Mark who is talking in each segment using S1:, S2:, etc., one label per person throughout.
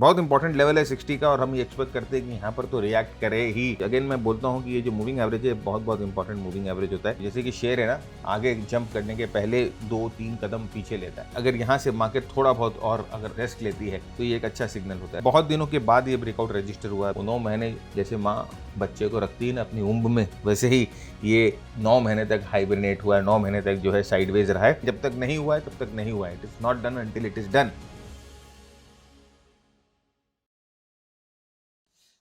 S1: बहुत important level है 60 का और हम ये एक्सपेक्ट करते हैं कि यहाँ पर तो रिएक्ट करे ही। अगेन मैं बोलता हूँ कि ये जो मूविंग एवरेज है बहुत बहुत इंपॉर्टेंट मूविंग एवरेज होता है। जैसे कि शेयर है ना, आगे जंप करने के पहले 2-3 कदम पीछे लेता है। अगर यहाँ से मार्केट थोड़ा बहुत और अगर रेस्ट लेती है तो ये एक अच्छा सिग्नल होता है। बहुत दिनों के बाद ये ब्रेकआउट रजिस्टर हुआ है। 9 महीने जैसे माँ बच्चे को रखती है ना अपनी उम्र में, वैसे ही ये 9 महीने तक हाइबरनेट हुआ है, 9 महीने तक जो है साइडवेज रहा है। जब तक नहीं हुआ है तब तक नहीं हुआ है। It is not done until it is done.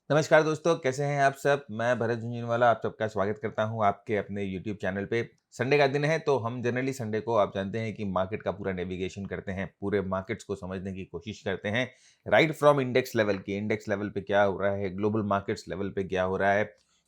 S1: नमस्कार दोस्तों, कैसे हैं आप सब। मैं भरत झुंझुनवाला आप सबका स्वागत करता हूं आपके अपने YouTube चैनल पे। संडे का दिन है तो हम जनरली संडे को आप जानते हैं कि मार्केट का पूरा नेविगेशन करते हैं, पूरे मार्केट्स को समझने की कोशिश करते हैं। राइट फ्रॉम इंडेक्स लेवल की, इंडेक्स लेवल पे क्या हो रहा है, ग्लोबल मार्केट्स लेवल पे क्या हो रहा है,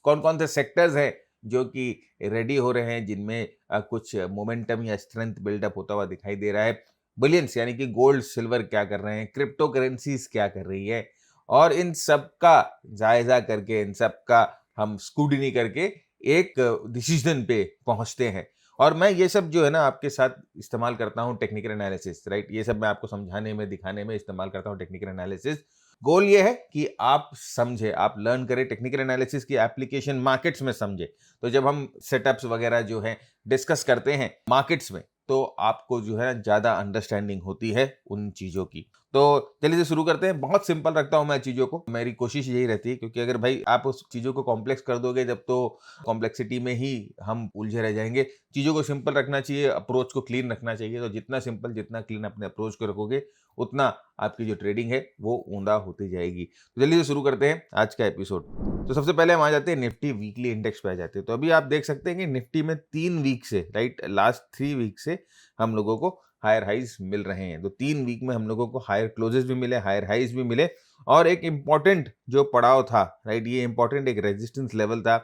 S1: कौन कौन से सेक्टर्स हैं जो कि रेडी हो रहे हैं, जिनमें कुछ मोमेंटम या स्ट्रेंथ बिल्डअप होता हुआ दिखाई दे रहा है। बिलियंस यानी कि गोल्ड सिल्वर क्या कर रहे हैं, क्रिप्टो करेंसीज क्या कर रही है, और इन सब का जायजा करके, इन सब का हम स्क्रूटिनी करके एक डिसीजन पे पहुंचते हैं। और मैं ये सब जो है ना आपके साथ इस्तेमाल करता हूं टेक्निकल एनालिसिस। राइट, ये सब मैं आपको समझाने में, दिखाने में इस्तेमाल करता हूं टेक्निकल एनालिसिस। गोल ये है कि आप समझे, आप लर्न करें, टेक्निकल एनालिसिस की एप्लीकेशन मार्केट्स में समझे। तो जब हम सेटअप्स वगैरह जो है डिस्कस करते हैं मार्केट्स में, तो आपको जो है ज्यादा अंडरस्टैंडिंग होती है उन चीजों की। तो चलिए से शुरू करते हैं। बहुत सिंपल रखता हूं मैं चीजों को, मेरी कोशिश यही रहती है, क्योंकि अगर भाई आप उस चीजों को कॉम्प्लेक्स कर दोगे जब, तो कॉम्प्लेक्सिटी में ही हम उलझे रह जाएंगे। चीजों को सिंपल रखना चाहिए, अप्रोच को क्लीन रखना चाहिए। तो जितना सिंपल, जितना क्लीन अपने अप्रोच को रखोगे, उतना आपकी जो ट्रेडिंग है वो ऊंधा होती जाएगी। तो जल्दी से शुरू करते हैं आज का एपिसोड। तो सबसे पहले हम आ जाते हैं निफ्टी वीकली इंडेक्स पे आ जाते हैं। तो अभी आप देख सकते हैं कि निफ्टी में 3 वीक से, राइट, लास्ट 3 वीक से हम लोगों को हायर हाइज मिल रहे हैं। तो 3 वीक में हम लोगों को हायर क्लोजेस भी मिले, हायर हाइज भी मिले। और एक इंपॉर्टेंट जो पड़ाव था, राइट, ये इंपॉर्टेंट एक रेजिस्टेंस लेवल था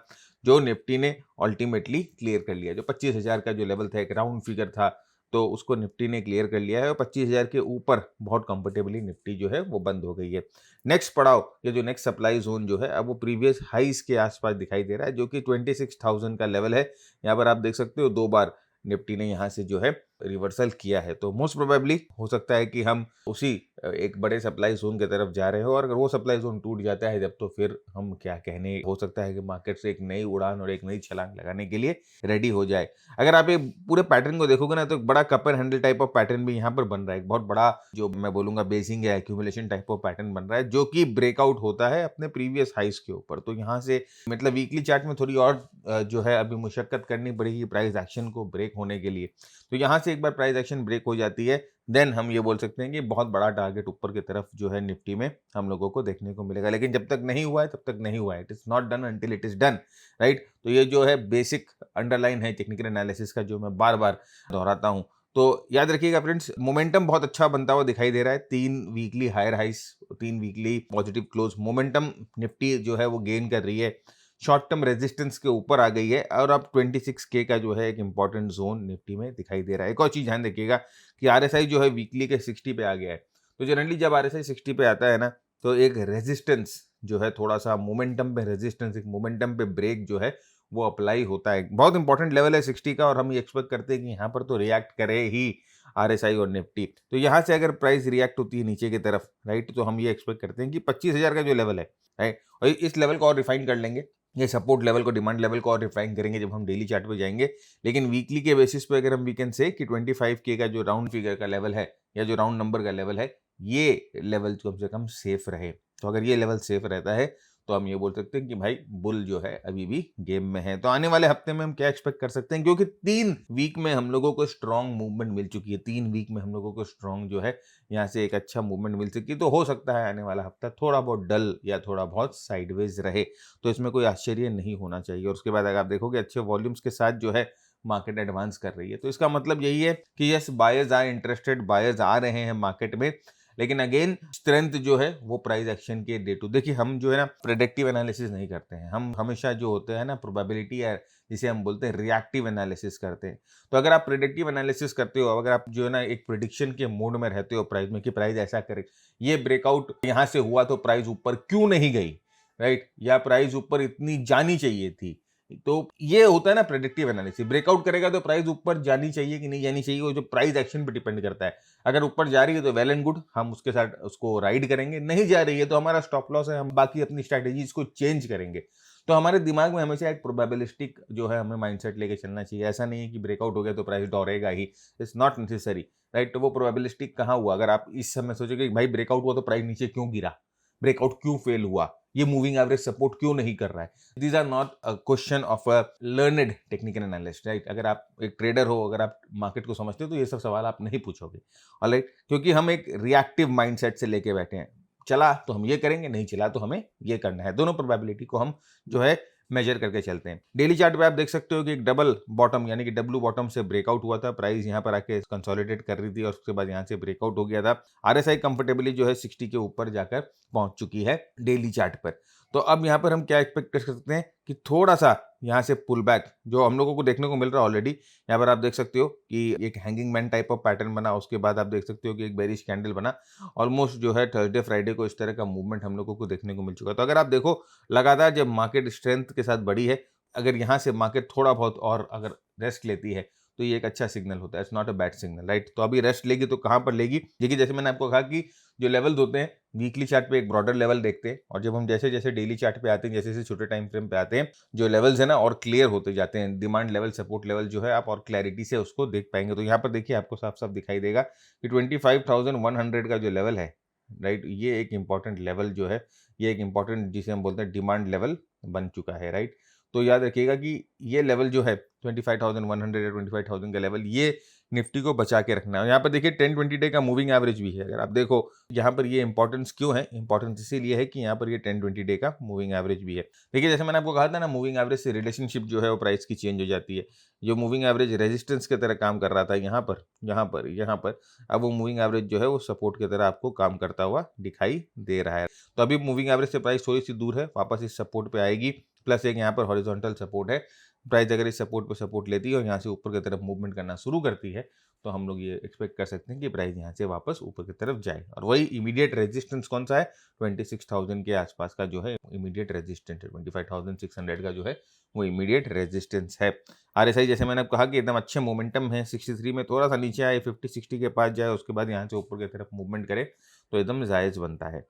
S1: जो निफ्टी ने अल्टीमेटली क्लियर कर लिया। जो 25,000 का जो लेवल था, एक राउंड फिगर था, तो उसको निफ्टी ने क्लियर कर लिया है और 25,000 के ऊपर बहुत कंफर्टेबली निफ्टी जो है वो बंद हो गई है। नेक्स्ट पड़ाव, ये जो नेक्स्ट सप्लाई जोन जो है, अब वो प्रीवियस हाइज के आसपास दिखाई दे रहा है, जो कि 26,000 का लेवल है। यहाँ पर आप देख सकते हो 2 बार निफ्टी ने यहाँ से जो है रिवर्सल किया है। तो मोस्ट प्रोबेबली हो सकता है कि हम उसी एक बड़े सप्लाई जोन की तरफ जा रहे हो, और अगर वो सप्लाई जोन टूट जाता है जब, तो फिर हम क्या कहने, हो सकता है कि मार्केट से एक नई उड़ान और एक नई छलांग लगाने के लिए रेडी हो जाए। अगर आप ये पूरे पैटर्न को देखोगे ना, तो एक बड़ा cup and handle type of pattern भी यहाँ पर बन रहा है। एक बहुत बड़ा, जो मैं बोलूंगा, बेसिंग या एक्यूमुलेशन टाइप ऑफ पैटर्न बन रहा है, जो कि ब्रेकआउट होता है अपने प्रीवियस हाइस के ऊपर। तो यहाँ से मतलब वीकली चार्ट में थोड़ी और जो है अभी मुशक्कत करनी पड़ेगी प्राइस एक्शन को ब्रेक होने के लिए। तो यहाँ से एक बार प्राइस एक्शन ब्रेक हो जाती है, देन हम ये बोल सकते हैं कि बहुत बड़ा टारगेट ऊपर की तरफ जो है निफ्टी में हम लोगों को देखने को मिलेगा। लेकिन जब तक नहीं हुआ है तब तक नहीं हुआ है। It is not done until it is done. Right, तो ये जो है बेसिक अंडरलाइन है टेक्निकल एनालिसिस का, जो मैं बार बार दोहराता हूं। तो याद रखिएगा फ्रेंड्स, मोमेंटम बहुत अच्छा बनता हुआ दिखाई दे रहा है। 3 weekly higher highs, 3 weekly positive close, momentum Nifty जो है वो गेन कर रही है, शॉर्ट टर्म रेजिस्टेंस के ऊपर आ गई है, और अब 26K का जो है एक इंपॉर्टेंट जोन निफ्टी में दिखाई दे रहा है। एक और चीज ध्यान रखिएगा कि आरएसआई जो है वीकली के 60 पे आ गया है। तो जनरली जब आरएसआई 60 पे आता है ना, तो एक रेजिस्टेंस जो है, थोड़ा सा मोमेंटम पे रेजिस्टेंस, एक मोमेंटम पे ब्रेक जो है वो अप्लाई होता है। बहुत इंपॉर्टेंट लेवल है 60 का, और हम ये एक्सपेक्ट करते हैं कि यहाँ पर तो रिएक्ट करे ही आरएसआई और निफ्टी। तो यहाँ से अगर प्राइस रिएक्ट होती है नीचे की तरफ, राइट, तो हम ये एक्सपेक्ट करते हैं कि 25,000 का जो लेवल है, राइट, और इस लेवल को और रिफाइन कर लेंगे। ये सपोर्ट लेवल को, डिमांड लेवल को और रिफाइन करेंगे जब हम डेली चार्ट पे जाएंगे। लेकिन वीकली के बेसिस पे अगर हम वीकेंड से कि 25K का जो राउंड फिगर का लेवल है, या जो राउंड नंबर का लेवल है, ये लेवल कम से कम सेफ रहे। तो अगर ये लेवल सेफ रहता है तो हम ये बोल सकते हैं कि भाई बुल जो है अभी भी गेम में है। तो आने वाले हफ्ते में हम क्या एक्सपेक्ट कर सकते हैं, क्योंकि 3 वीक में हम लोगों को स्ट्रॉन्ग मूवमेंट मिल चुकी है। 3 वीक में हम लोगों को स्ट्रॉन्ग जो है यहाँ से एक अच्छा मूवमेंट मिल चुकी है। तो हो सकता है आने वाला हफ्ता थोड़ा बहुत डल या थोड़ा बहुत साइडवेज रहे, तो इसमें कोई आश्चर्य नहीं होना चाहिए। और उसके बाद अगर आप देखोगे अच्छे वॉल्यूम्स के साथ जो है मार्केट एडवांस कर रही है, तो इसका मतलब यही है कि yes, buyers are interested, buyers आ रहे हैं मार्केट में। लेकिन अगेन स्ट्रेंथ जो है वो प्राइस एक्शन के डे टू, देखिए हम जो है ना प्रेडिक्टिव एनालिसिस नहीं करते हैं। हम हमेशा जो होते हैं ना प्रोबेबिलिटी, या जिसे हम बोलते हैं रिएक्टिव एनालिसिस करते हैं। तो अगर आप प्रेडिक्टिव एनालिसिस करते हो, अगर आप जो है ना एक प्रिडिक्शन के मोड में रहते हो प्राइस में, कि प्राइस ऐसा करे, ये ब्रेकआउट यहाँ से हुआ तो प्राइस ऊपर क्यों नहीं गई, राइट, या प्राइस ऊपर इतनी जानी चाहिए थी, तो ये होता है ना प्रेडिक्टिव एनालिसिस। ब्रेकआउट करेगा तो प्राइस ऊपर जानी चाहिए कि नहीं जानी चाहिए, वो जो प्राइस एक्शन पे डिपेंड करता है। अगर ऊपर जा रही है तो वेल एंड गुड, हम उसके साथ उसको राइड करेंगे। नहीं जा रही है तो हमारा स्टॉप लॉस है, हम बाकी अपनी स्ट्रैटेजीज को चेंज करेंगे। तो हमारे दिमाग में हमेशा एक प्रोबेबिलिस्टिक जो है हमें माइंडसेट लेके चलना चाहिए। ऐसा नहीं है कि ब्रेकआउट हो गया तो प्राइस दौड़ेगा ही, इट्स नॉट नेसेसरी, राइट। तो वो प्रोबेबिलिस्टिक कहाँ हुआ? अगर आप इस समय सोचोगे कि भाई ब्रेकआउट हुआ तो प्राइस नीचे क्यों गिरा, ब्रेकआउट क्यों फेल हुआ, ये मूविंग एवरेज सपोर्ट क्यों नहीं कर रहा है, these are not a question of a learned technical analyst, right. अगर आप एक ट्रेडर हो, अगर आप मार्केट को समझते हो तो ये सब सवाल आप नहीं पूछोगे, ऑलराइट। क्योंकि हम एक रिएक्टिव माइंडसेट से लेके बैठे हैं, चला तो हम ये करेंगे, नहीं चला तो हमें ये करना है। दोनों प्रोबेबिलिटी को हम जो है मेजर करके चलते हैं। डेली चार्ट पे आप देख सकते हो कि एक डबल बॉटम यानी कि डब्ल्यू बॉटम से ब्रेकआउट हुआ था, प्राइस यहाँ पर आके कंसोलिडेट कर रही थी और उसके बाद यहाँ से ब्रेकआउट हो गया था। आरएसआई कंफर्टेबली जो है 60 के ऊपर जाकर पहुंच चुकी है डेली चार्ट पर। तो अब यहाँ पर हम क्या एक्सपेक्ट कर सकते हैं कि थोड़ा सा यहाँ से पुल बैक जो हम लोगों को देखने को मिल रहा है ऑलरेडी। यहाँ पर आप देख सकते हो कि एक hanging man type of pattern बना, उसके बाद आप देख सकते हो कि एक बेरिश कैंडल बना। ऑलमोस्ट जो है थर्सडे फ्राइडे को इस तरह का मूवमेंट हम लोगों को देखने को मिल चुका है। तो अगर आप देखो लगातार जब मार्केट स्ट्रेंथ के साथ बढ़ी है, अगर यहाँ से मार्केट थोड़ा बहुत और अगर रेस्ट लेती है तो ये एक अच्छा सिग्नल होता है, it's not a bad signal, right. तो अभी रेस्ट लेगी तो कहाँ पर लेगी? देखिए जैसे मैंने आपको कहा कि जो लेवल्स होते हैं वीकली चार्ट पे एक ब्रॉडर लेवल देखते हैं, और जब हम जैसे जैसे डेली चार्ट पे आते हैं, जैसे जैसे छोटे टाइम फ्रेम पे आते हैं, जो लेवल्स है ना और क्लियर होते जाते हैं। डिमांड लेवल सपोर्ट लेवल जो है आप और क्लैरिटी से उसको देख पाएंगे। तो यहाँ पर देखिए आपको साफ साफ दिखाई देगा कि 25,100 का जो लेवल है, राइट, ये एक इंपॉर्टेंट लेवल जो है, ये एक इंपॉर्टेंट जिसे हम बोलते हैं डिमांड लेवल बन चुका है, राइट। तो याद रखिएगा कि ये लेवल जो है 25,100 या 25,000 का लेवल, ये निफ्टी को बचा के रखना है। यहाँ पर देखिए 10-20 डे का मूविंग एवरेज भी है। अगर आप देखो यहाँ पर ये इंपॉर्टेंस क्यों है, इंपॉर्टेंस इसीलिए है कि यहाँ पर ये 10-20 डे का मूविंग एवरेज भी है। देखिए जैसे मैंने आपको कहा था ना, मूविंग एवरेज से रिलेशनशिप जो है वो प्राइस की चेंज हो जाती है। जो मूविंग एवरेज रेजिस्टेंस की तरह काम कर रहा था यहाँ पर, यहाँ पर, यहाँ पर, अब वो मूविंग एवरेज जो है वो सपोर्ट की तरह आपको काम करता हुआ दिखाई दे रहा है। तो अभी मूविंग एवरेज से प्राइस थोड़ी सी दूर है, वापस इस सपोर्ट पे आएगी। प्लस एक यहाँ पर हॉरिजॉन्टल सपोर्ट है, प्राइस अगर इस सपोर्ट पे सपोर्ट लेती है और यहाँ से ऊपर की तरफ मूवमेंट करना शुरू करती है तो हम लोग ये एक्सपेक्ट कर सकते हैं कि प्राइस यहाँ से वापस ऊपर की तरफ जाए। और वही इमीडिएट रेजिस्टेंस कौन सा है? 26,000 के आसपास का जो है इमीडिएट रेजिस्टेंस है। 25,600 का जो है वो इमीडिएट रेजिस्टेंस है। आरएसआई जैसे मैंने कहा कि एकदम अच्छे मोमेंटम है, 63 में थोड़ा सा नीचे आए, 50-60 के पास जाए, उसके बाद यहाँ से ऊपर की तरफ मूवमेंट करे तो एकदम जायज़ बनता है।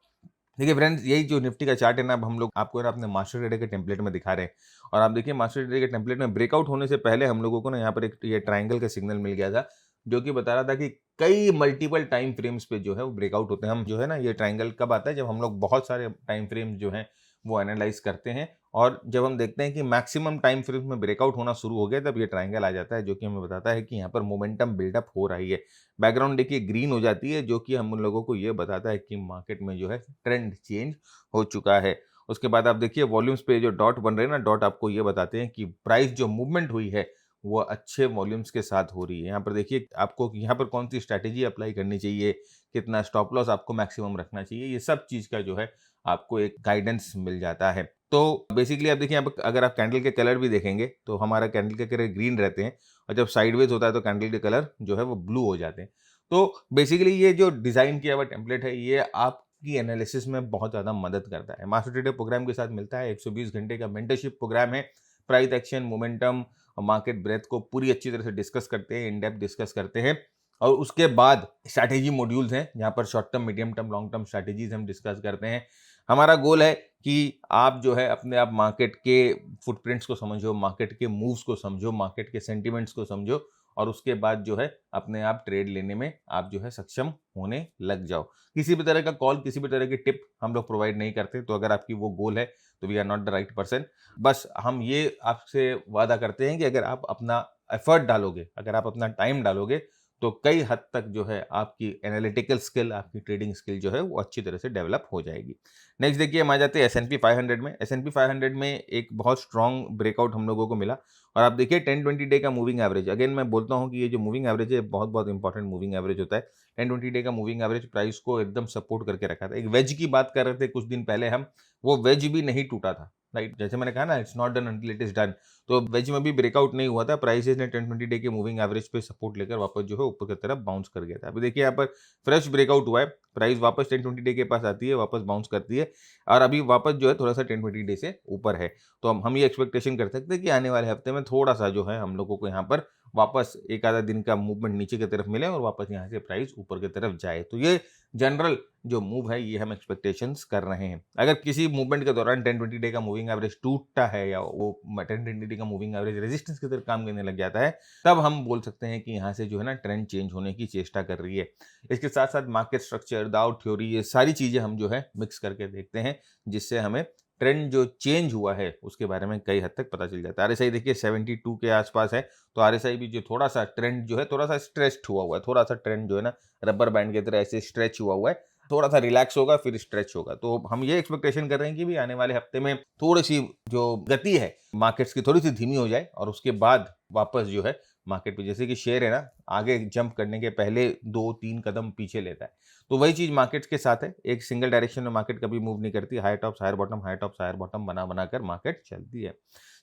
S1: देखिए फ्रेंड्स, यही जो निफ्टी का चार्ट है ना, अब हम लोग आपको ना अपने मास्टर ट्रेडर के टेम्पलेट में दिखा रहे हैं। और आप देखिए मास्टर ट्रेडर के टेम्पलेट में ब्रेकआउट होने से पहले हम लोगों को ना यहाँ पर एक ये ट्रायंगल का सिग्नल मिल गया था, जो कि बता रहा था कि कई मल्टीपल टाइम फ्रेम्स पे जो है वो ब्रेकआउट होते हैं। हम जो है ना, ये ट्रायंगल कब आता है? जब हम लोग बहुत सारे टाइम फ्रेम्स जो हैं वो एनालाइज करते हैं, और जब हम देखते हैं कि मैक्सिमम टाइम फ्रेम्स में ब्रेकआउट होना शुरू हो गया, तब ये ट्रायंगल आ जाता है, जो कि हमें बताता है कि यहाँ पर मोमेंटम बिल्डअप हो रही है। बैकग्राउंड देखिए ग्रीन हो जाती है, जो कि हम उन लोगों को ये बताता है कि मार्केट में जो है ट्रेंड चेंज हो चुका है। उसके बाद आप देखिए वॉल्यूम्स पे जो डॉट बन रहे हैं ना, डॉट आपको ये बताते हैं कि प्राइस जो मूवमेंट हुई है वो अच्छे वॉल्यूम्स के साथ हो रही है। यहाँ पर देखिए आपको यहाँ पर कौन सी स्ट्रैटेजी अप्लाई करनी चाहिए, कितना स्टॉप लॉस आपको मैक्सिमम रखना चाहिए, ये सब चीज़ का जो है आपको एक गाइडेंस मिल जाता है। तो बेसिकली आप देखिए यहाँ पर अगर आप कैंडल के कलर भी देखेंगे तो हमारा कैंडल के कलर ग्रीन रहते हैं, और जब साइडवेज होता है तो कैंडल के कलर जो है वो ब्लू हो जाते हैं। तो बेसिकली ये जो डिज़ाइन किया हुआ टेम्पलेट है, ये आपकी एनालिसिस में बहुत ज़्यादा मदद करता है। मास्टर ट्रेडर प्रोग्राम के साथ मिलता है, 120 घंटे का मेंटरशिप प्रोग्राम है। प्राइस एक्शन, मोमेंटम और मार्केट ब्रेथ को पूरी अच्छी तरह से डिस्कस करते हैं, इन डेप्थ डिस्कस करते हैं। और उसके बाद स्ट्रैटेजी मॉड्यूल्स हैं, जहाँ पर short term, medium term, long term strategies हम डिस्कस करते हैं। हमारा गोल है कि आप जो है अपने आप मार्केट के फुटप्रिंट्स को समझो, मार्केट के मूव्स को समझो, मार्केट के सेंटिमेंट्स को समझो, और उसके बाद जो है अपने आप ट्रेड लेने में आप जो है सक्षम होने लग जाओ। किसी भी तरह का कॉल, किसी भी तरह की टिप हम लोग प्रोवाइड नहीं करते। तो अगर आपकी वो गोल है तो we are not the right person. बस हम ये आपसे वादा करते हैं कि अगर आप अपना एफर्ट डालोगे, अगर आप अपना टाइम डालोगे, तो कई हद तक जो है आपकी एनालिटिकल स्किल, आपकी ट्रेडिंग स्किल जो है वो अच्छी तरह से डेवलप हो जाएगी। नेक्स्ट देखिए हम आ जाते हैं S&P 500 में। S&P 500 में एक बहुत स्ट्रॉन्ग ब्रेकआउट हम लोगों को मिला, और आप देखिए 10-20 डे का मूविंग एवरेज, अगेन मैं बोलता हूँ कि ये जो मूविंग एवरेज है बहुत बहुत इंपॉर्टेंट मूविंग एवरेज होता है। 10-20 डे का मूविंग एवरेज प्राइस को एकदम सपोर्ट करके रखा था। एक वेज की बात कर रहे थे कुछ दिन पहले हम, वो वेज भी नहीं टूटा था, राइट? जैसे मैंने कहा ना, it's not done until it is done. तो वेज में भी ब्रेकआउट नहीं हुआ था, प्राइसेस ने 10-20 डे के मूविंग एवरेज पे सपोर्ट लेकर वापस जो है ऊपर की तरफ बाउंस कर गया था। अभी देखिए यहाँ पर फ्रेश ब्रेकआउट हुआ है, प्राइस वापस 10-20 डे के पास आती है, वापस बाउंस करती है और अभी वापस जो है थोड़ा सा 10-20 डे से ऊपर है। तो हम ये एक्सपेक्टेशन कर सकते हैं कि आने वाले हफ्ते में थोड़ा सा जो है हम लोगों को यहाँ पर वापस एक आधा दिन का मूवमेंट नीचे की तरफ मिले और वापस यहाँ से प्राइस ऊपर की तरफ जाए। तो ये जनरल जो मूव है ये हम एक्सपेक्टेशंस कर रहे हैं। अगर किसी मूवमेंट के दौरान 10-20 डे का मूविंग एवरेज टूटता है या वो 10-20 डे का मूविंग एवरेज रेजिस्टेंस की तरफ काम करने लग जाता है, तब हम बोल सकते हैं कि यहाँ से जो है ना ट्रेंड चेंज होने की चेष्टा कर रही है। इसके साथ साथ मार्केट स्ट्रक्चर, दाउ थ्योरी, ये सारी चीजें हम जो है मिक्स करके देखते हैं, जिससे हमें ट्रेंड जो चेंज हुआ है उसके बारे में कई हद तक पता चल जाता है। आरएसआई देखिए 72 के आसपास है, तो आरएसआई भी जो थोड़ा सा ट्रेंड जो है थोड़ा सा स्ट्रेच्ड हुआ है, थोड़ा सा ट्रेंड जो है ना रबर बैंड की तरह ऐसे स्ट्रेच हुआ है, थोड़ा सा रिलैक्स होगा फिर स्ट्रेच होगा। तो हम ये एक्सपेक्टेशन कर रहे हैं कि भी आने वाले हफ्ते में थोड़ी सी जो गति है मार्केट्स की थोड़ी सी धीमी हो जाए और उसके बाद वापस जो है मार्केट पे, जैसे कि शेयर है ना, आगे जंप करने के पहले 2-3 कदम पीछे लेता है, तो वही चीज मार्केट्स के साथ है। एक सिंगल डायरेक्शन में मार्केट कभी मूव नहीं करती, higher tops higher bottom, higher tops higher bottom बना बनाकर मार्केट चलती है।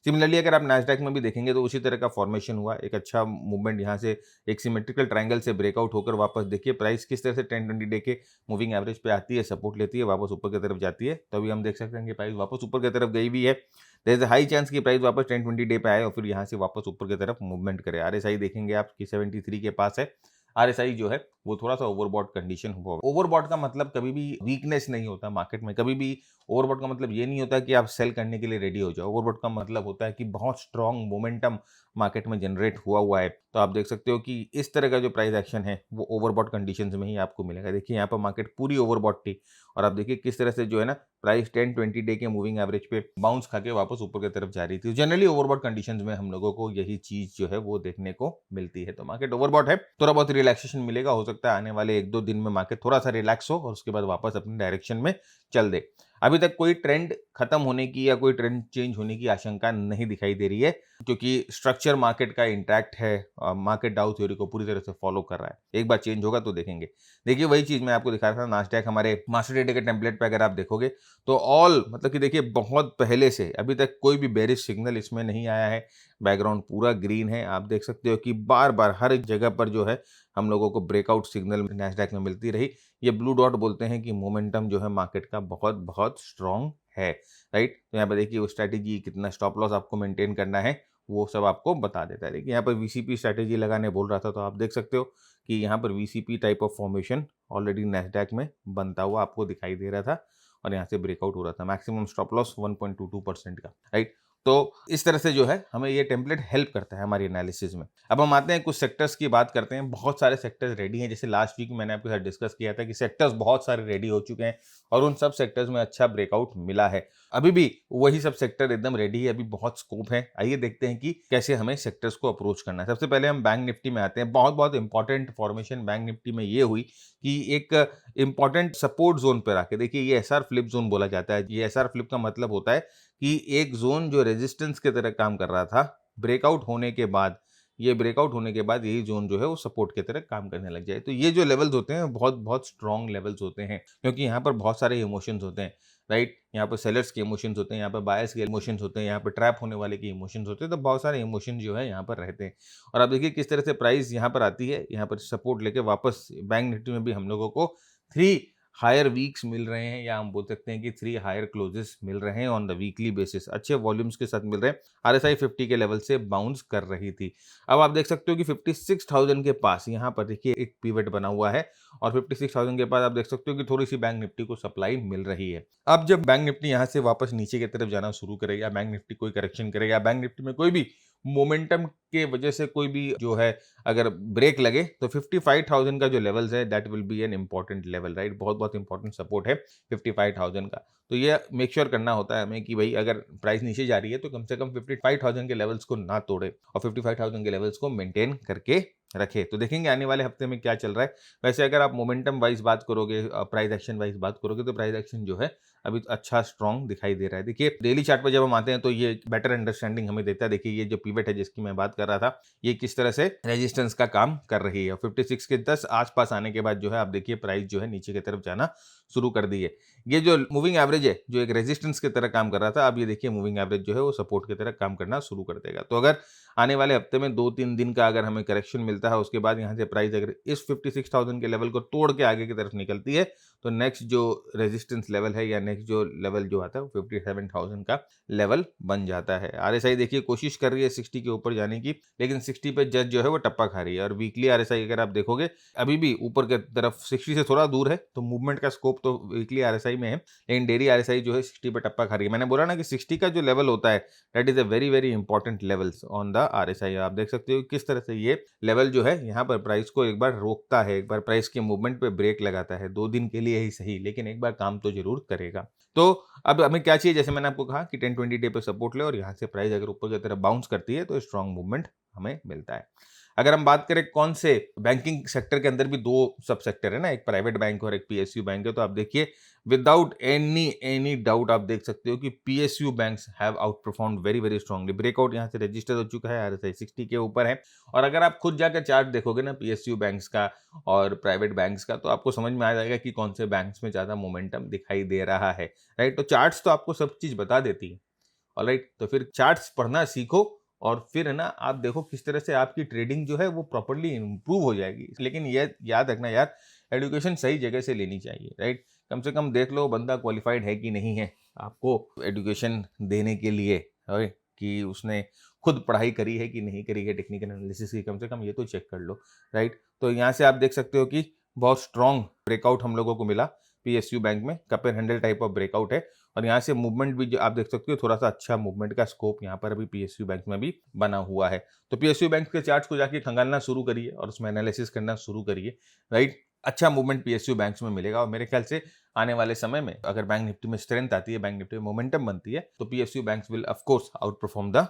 S1: सिमिलरली अगर आप नैस्डैक में भी देखेंगे तो उसी तरह का फॉर्मेशन हुआ, एक अच्छा मूवमेंट यहाँ से एक सिमेट्रिकल ट्रायंगल से ब्रेकआउट होकर वापस देखिए प्राइस किस तरह से 10-20 डे के मूविंग एवरेज पे आती है, सपोर्ट लेती है, वापस ऊपर की तरफ जाती है। तो अभी हम देख सकते हैं कि प्राइस वापस ऊपर की तरफ गई भी है। There is a high chance कि प्राइस वापस 10-20 डे पे आए और फिर यहाँ से वापस ऊपर की तरफ मूवमेंट करे। आरएसआई देखेंगे आप कि 73 के पास है। आरएसआई जो है वो थोड़ा सा ओवरबॉट कंडीशन हुआ। ओवरबॉट का मतलब कभी भी वीकनेस नहीं होता मार्केट में, कभी भी ओवरबॉट का मतलब ये नहीं होता कि आप सेल करने के लिए रेडी हो जाओ। ओवरबॉट का मतलब होता है कि बहुत स्ट्रॉन्ग मोमेंटम मार्केट में जनरेट हुआ है। तो आप देख सकते हो कि इस तरह का जो प्राइस एक्शन है वो ओवरबॉट कंडीशंस में ही आपको मिलेगा। देखिए यहाँ पर मार्केट पूरी ओवरबॉट थी और आप देखिए किस तरह से जो है ना प्राइस 10-20 डे के मूविंग एवरेज पे बाउंस खा के वापस ऊपर की तरफ जा रही थी। जनरली ओवरबॉट कंडीशंस में हम लोगों को यही चीज जो है वो देखने को मिलती है। तो मार्केट ओवरबॉट है, थोड़ा बहुत रिलैक्सेशन मिलेगा, हो सकता है आने वाले 1-2 दिन में मार्केट थोड़ा सा रिलैक्स हो और उसके बाद वापस अपनी डायरेक्शन में चल दे। अभी तक कोई ट्रेंड खत्म होने की या कोई ट्रेंड चेंज होने की आशंका नहीं दिखाई दे रही है, क्योंकि स्ट्रक्चर मार्केट का इंटैक्ट है। मार्केट डाउ थ्योरी को पूरी तरह से फॉलो कर रहा है। एक बार चेंज होगा तो देखेंगे। देखिए वही चीज मैं आपको दिखा रहा था, नास्डैक हमारे मास्टर डेटा के टेम्पलेट पे अगर आप देखोगे तो ऑल मतलब कि देखिए बहुत पहले से अभी तक कोई भी बेरिश सिग्नल इसमें नहीं आया है। बैकग्राउंड पूरा ग्रीन है। आप देख सकते हो कि बार बार हर जगह पर जो है हम लोगों को ब्रेकआउट सिग्नल नैस्डैक में मिलती रही। ये ब्लू डॉट बोलते हैं कि मोमेंटम जो है मार्केट का बहुत बहुत स्ट्रांग है, राइट? तो यहाँ पर देखिए वो स्ट्रैटेजी, कितना स्टॉप लॉस आपको मेंटेन करना है, वो सब आपको बता देता है। देखिए यहाँ पर वीसीपी स्ट्रैटेजी लगाने बोल रहा था, तो आप देख सकते हो कि यहाँ पर VCP type of formation already Nasdaq में बनता हुआ आपको दिखाई दे रहा था और यहाँ से ब्रेकआउट हो रहा था। मैक्सिमम स्टॉप लॉस 1.22% का, राइट? तो इस तरह से जो है हमें ये टेम्पलेट हेल्प करता है हमारी एनालिसिस में। अब हम आते हैं कुछ सेक्टर्स की बात करते हैं। बहुत सारे सेक्टर्स रेडी हैं, जैसे लास्ट वीक मैंने आपके साथ डिस्कस किया था कि सेक्टर्स बहुत सारे रेडी हो चुके हैं और उन सब सेक्टर्स में अच्छा ब्रेकआउट मिला है। अभी भी वही सब सेक्टर एकदम रेडी है, अभी बहुत स्कोप है। आइए देखते हैं कि कैसे हमें सेक्टर्स को अप्रोच करना है। सबसे पहले हम बैंक निफ्टी में आते हैं। बहुत बहुत इंपॉर्टेंट फॉर्मेशन बैंक निफ्टी में ये हुई कि एक इंपॉर्टेंट सपोर्ट जोन पर आके, देखिए ये एसआर फ्लिप जोन बोला जाता है। ये एसआर फ्लिप का मतलब होता है कि एक जोन जो रेजिस्टेंस के तरह काम कर रहा था, ब्रेकआउट होने के बाद, ये ब्रेकआउट होने के बाद यही जोन जो है वो सपोर्ट की तरह काम करने लग जाए। तो ये जो लेवल्स होते हैं बहुत बहुत स्ट्रॉन्ग लेवल्स होते हैं, क्योंकि यहाँ पर बहुत सारे इमोशंस होते हैं, राइट? यहाँ पर सेलर्स के इमोशंस होते हैं, यहाँ पर बायर्स के इमोशंस होते हैं, यहाँ पर ट्रैप होने वाले के इमोशंस होते हैं। तो बहुत सारे इमोशन जो है यहाँ पर रहते हैं। और आप देखिए किस तरह से प्राइस यहाँ पर आती है, यहाँ पर सपोर्ट लेके वापस बैंक निफ्टी में भी हम लोगों को 3 हायर वीक्स मिल रहे हैं, या हम बोल सकते हैं कि 3 हायर क्लोजेस मिल रहे हैं ऑन द वीकली बेसिस। अच्छे वॉल्यूम्स के साथ मिल रहे हैं। आरएसआई 50 के लेवल से बाउंस कर रही थी। अब आप देख सकते हो कि 56,000 के पास यहाँ पर देखिए एक पिवट बना हुआ है और 56,000 के पास आप देख सकते हो कि थोड़ी सी बैंक निफ्टी को सप्लाई मिल रही है। अब जब बैंक निफ्टी यहाँ से वापस नीचे की तरफ जाना शुरू करेगा, बैंक निफ्टी कोई करेक्शन करेगा, बैंक निफ्टी में कोई भी मोमेंटम के वजह से कोई भी जो है अगर ब्रेक लगे, तो 55,000 का जो लेवल्स है that will be an important level, right? बहुत बहुत इंपॉर्टेंट सपोर्ट है 55,000 का। तो ये मेक श्योर करना होता है हमें कि भाई अगर प्राइस नीचे जा रही है तो कम से कम 55,000 के लेवल्स को ना तोड़े और 55,000 के लेवल्स को मेंटेन करके रखे। तो देखेंगे आने वाले हफ्ते में क्या चल रहा है। वैसे अगर आप मोमेंटम वाइज बात करोगे, प्राइस एक्शन वाइज बात करोगे, तो प्राइस एक्शन जो है अभी अच्छा स्ट्रॉन्ग दिखाई दे रहा है। देखिए डेली चार्ट पर जब हम आते हैं तो ये बेटर अंडरस्टैंडिंग हमें देता है। देखिए ये जो पिवट है जिसकी मैं बात कर रहा था, ये किस तरह से रेजिस्टेंस का काम कर रही है। 56 के 10 आसपास आने के बाद जो है आप देखिए प्राइस जो है नीचे की तरफ जाना शुरू कर दी है। ये जो मूविंग एवरेज है जो एक रेजिस्टेंस की तरह काम कर रहा था, अब ये देखिए मूविंग एवरेज जो है वो सपोर्ट की तरह काम करना शुरू कर देगा। तो अगर आने वाले हफ्ते में 2-3 दिन का अगर हमें करेक्शन मिलता है, उसके बाद यहाँ से प्राइस अगर इस 56,000 के लेवल को तोड़ के आगे की तरफ निकलती है, तो नेक्स्ट जो रेजिस्टेंस लेवल है या नेक्स्ट जो लेवल जो आता है वो 57,000 का लेवल बन जाता है। आरएसआई देखिए कोशिश कर रही है 60 के ऊपर जाने की, लेकिन 60 पे जस्ट जो है वो टप्पा खा रही है। और वीकली आरएसआई अगर आप देखोगे अभी भी ऊपर की तरफ 60 से थोड़ा दूर है, तो मूवमेंट का स्कोप तो वीकली आरएसआई में है, लेकिन डेली आरएसआई जो है 60 पे टप्पा खा रही है। मैंने बोला ना कि 60 का जो लेवल होता है that is a very very important levels on the RSI. आप देख सकते हो किस तरह से ये लेवल जो है यहाँ पर प्राइस को एक बार रोकता है, एक बार प्राइस के मूवमेंट पे ब्रेक लगाता है। 2 दिन के लिए ही सही, लेकिन एक बार काम तो जरूर करेगा। तो अब हमें क्या चाहिए, जैसे मैंने आपको कहा कि 10-20 डे पे सपोर्ट ले और यहाँ से प्राइस अगर ऊपर की तरफ बाउंस करती है तो स्ट्रॉन्ग मूवमेंट हमें मिलता है। अगर हम बात करें कौन से बैंकिंग सेक्टर के अंदर भी 2 सब सेक्टर है ना, एक प्राइवेट बैंक और एक पीएसयू बैंक है, तो आप देखिए विदाउट एनी डाउट आप देख सकते हो कि PSU banks have out performed very very strongly. Breakout यहाँ से रजिस्टर हो चुका है, आरएसआई 60 के ऊपर है। और अगर आप खुद जाकर चार्ट देखोगे ना पीएसयू बैंक्स का और प्राइवेट बैंक्स का, तो आपको समझ में आ जाएगा कि कौन से बैंक्स में ज्यादा मोमेंटम दिखाई दे रहा है। राइट, तो चार्ट्स तो आपको सब चीज बता देती है। ऑलराइट, तो फिर चार्ट्स पढ़ना सीखो और फिर है ना आप देखो किस तरह से आपकी ट्रेडिंग जो है वो प्रॉपर्ली इंप्रूव हो जाएगी। लेकिन ये याद रखना यार, एजुकेशन सही जगह से लेनी चाहिए। राइट, कम से कम देख लो बंदा क्वालिफाइड है कि नहीं है आपको एजुकेशन देने के लिए, राइट, कि उसने खुद पढ़ाई करी है कि नहीं करी है टेक्निकल एनालिसिस की, कम से कम ये तो चेक कर लो। राइट, तो यहाँ से आप देख सकते हो कि बहुत स्ट्रॉन्ग ब्रेकआउट हम लोगों को मिला पीएसयू बैंक में, cup and handle type of breakout है। और यहाँ से मूवमेंट भी जो आप देख सकते हो, थोड़ा सा अच्छा मूवमेंट का स्कोप यहाँ पर अभी पीएसयू बैंक में भी बना हुआ है। तो पीएसयू बैंक के चार्ट्स को जाके खंगालना शुरू करिए और उसमें एनालिसिस करना शुरू करिए। राइट, अच्छा मूवमेंट पीएसयू बैंक्स में मिलेगा और मेरे ख्याल से आने वाले समय में अगर बैंक निफ्टी में स्ट्रेंथ आती है, बैंक निफ्टी में मोमेंटम बनती है, तो PSU banks will of course out perform the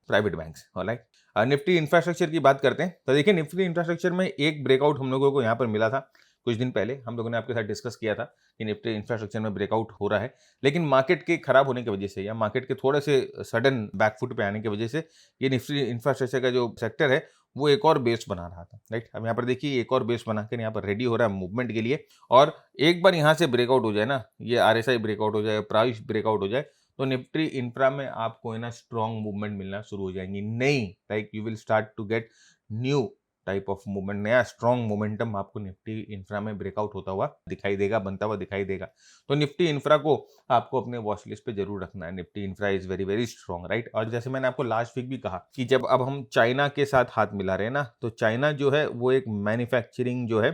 S1: private banks. Alright, Nifty infrastructure की बात करते हैं तो देखिए निफ्टी इंफ्रास्ट्रक्चर में एक ब्रेकआउट हम लोगों को यहाँ पर मिला था। कुछ दिन पहले हम लोगों ने आपके साथ डिस्कस किया था कि निफ्टी इंफ्रास्ट्रक्चर में ब्रेकआउट हो रहा है, लेकिन मार्केट के खराब होने की वजह से या मार्केट के थोड़े से सडन बैकफुट पे आने की वजह से ये निफ्टी इंफ्रास्ट्रक्चर का जो सेक्टर है वो एक और बेस बना रहा था। राइट, अब यहाँ पर देखिए एक और बेस बनाकर यहाँ पर रेडी हो रहा है मूवमेंट के लिए। और एक बार यहाँ से ब्रेकआउट हो जाए ना, ये आरएसआई ब्रेकआउट हो जाए, प्राइस ब्रेकआउट हो जाए, तो निफ्टी इंफ्रा में आपको है ना स्ट्रॉन्ग मूवमेंट मिलना शुरू हो जाएंगी। नहीं, like you will start to get new type of movement, नया स्ट्रॉन्ग मोमेंटम आपको निफ्टी इंफ्रा में ब्रेकआउट होता हुआ दिखाई देगा, बनता हुआ दिखाई देगा। तो निफ्टी इंफ्रा को आपको अपने वॉच लिस्ट पे जरूर रखना है। Nifty infra is very very strong. Right, और जैसे मैंने आपको लास्ट वीक भी कहा कि जब अब हम चाइना के साथ हाथ मिला रहे हैं ना, तो चाइना जो है वो एक मैन्युफैक्चरिंग जो है